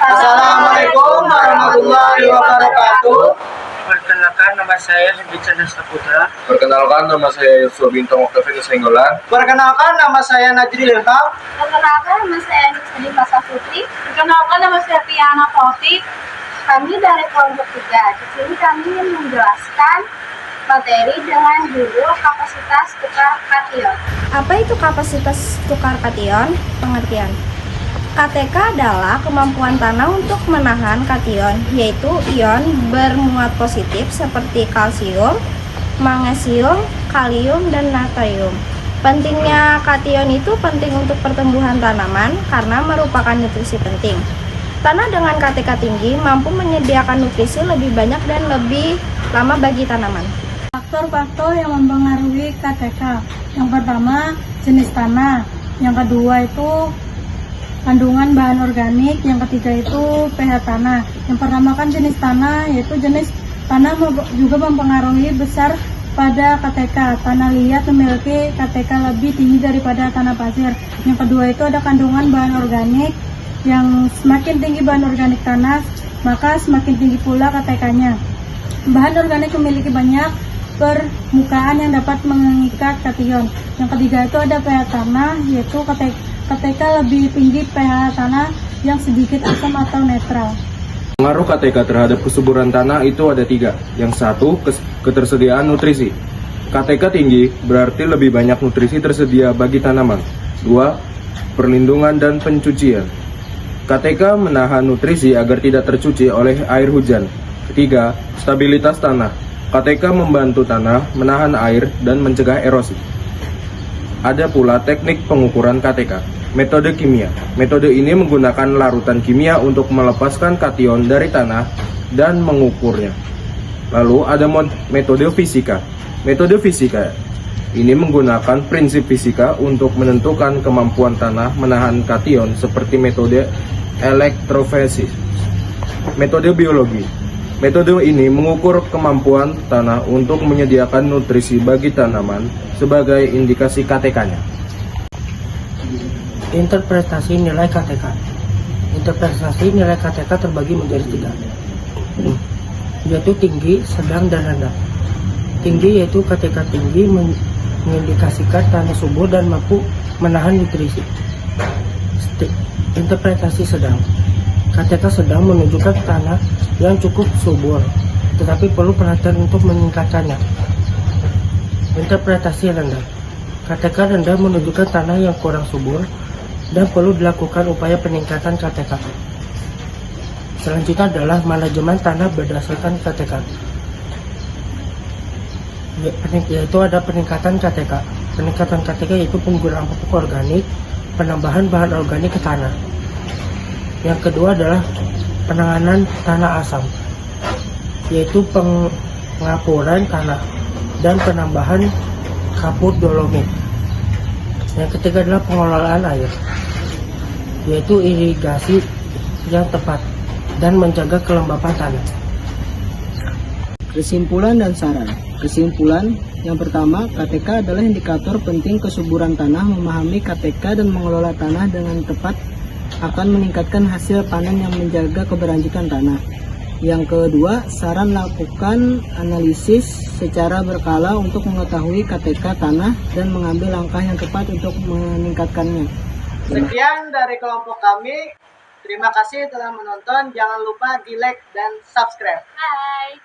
Assalamualaikum warahmatullahi wabarakatuh. Perkenalkan, nama saya Hendriksya Saputra. Perkenalkan, nama saya Yosua Bintang Octavian Senggolan. Perkenalkan, nama saya Najril Ilham. Perkenalkan, nama saya Nusani Pasafutri. Perkenalkan, nama saya Piana Taufik. Kami dari kelompok 3. Di sini kami menjelaskan materi dengan judul kapasitas tukar kation. Apa itu kapasitas tukar kation? Pengertian. KTK adalah kemampuan tanah untuk menahan kation, yaitu ion bermuat positif seperti kalsium, magnezium, kalium, dan natrium. Pentingnya kation itu penting untuk pertumbuhan tanaman karena merupakan nutrisi penting. Tanah dengan KTK tinggi mampu menyediakan nutrisi lebih banyak dan lebih lama bagi tanaman. Faktor-faktor yang mempengaruhi KTK. Yang pertama, jenis tanah. Yang kedua itu kandungan bahan organik. Yang ketiga itu pH tanah. Yang pertama kan jenis tanah, yaitu jenis tanah juga mempengaruhi besar pada KTK. Tanah liat memiliki KTK lebih tinggi daripada tanah pasir. Yang kedua itu ada kandungan bahan organik. Yang semakin tinggi bahan organik tanah, maka semakin tinggi pula KTK-nya. Bahan organik memiliki banyak permukaan yang dapat mengikat kation. Yang ketiga itu ada pH tanah, yaitu KTK lebih tinggi pH tanah yang sedikit asam atau netral. Pengaruh KTK terhadap kesuburan tanah itu ada 3. Yang satu, ketersediaan nutrisi. KTK tinggi berarti lebih banyak nutrisi tersedia bagi tanaman. 2. Perlindungan dan pencucian. KTK menahan nutrisi agar tidak tercuci oleh air hujan. Ketiga, stabilitas tanah. KTK membantu tanah menahan air dan mencegah erosi. Ada pula teknik pengukuran KTK. Metode kimia. Metode ini menggunakan larutan kimia untuk melepaskan kation dari tanah dan mengukurnya. Lalu ada metode fisika. Metode fisika ini menggunakan prinsip fisika untuk menentukan kemampuan tanah menahan kation seperti metode elektroforesis. Metode biologi. Metode ini mengukur kemampuan tanah untuk menyediakan nutrisi bagi tanaman sebagai indikasi KTK-nya. Interpretasi nilai KTK. Interpretasi nilai KTK terbagi menjadi 3, yaitu tinggi, sedang, dan rendah. Tinggi yaitu KTK tinggi mengindikasikan tanah subur dan mampu menahan nutrisi. Interpretasi sedang. KTK sedang menunjukkan tanah yang cukup subur, tetapi perlu perhatian untuk meningkatkannya. Interpretasi rendah. KTK rendah menunjukkan tanah yang kurang subur dan perlu dilakukan upaya peningkatan KTK. Selanjutnya adalah manajemen tanah berdasarkan KTK. Yaitu ada peningkatan KTK. Peningkatan KTK yaitu penggunaan pupuk organik, penambahan bahan organik ke tanah. Yang kedua adalah penanganan tanah asam, yaitu pengapuran tanah dan penambahan kapur dolomit. Yang ketiga adalah pengelolaan air, yaitu irigasi yang tepat dan menjaga kelembapan tanah. Kesimpulan dan saran. Kesimpulan yang pertama, KTK adalah indikator penting kesuburan tanah. Memahami KTK dan mengelola tanah dengan tepat akan meningkatkan hasil panen yang menjaga keberlanjutan tanah. Yang kedua, saran lakukan analisis secara berkala untuk mengetahui KTK tanah dan mengambil langkah yang tepat untuk meningkatkannya. Sekian dari kelompok kami. Terima kasih telah menonton. Jangan lupa di like dan subscribe. Hai.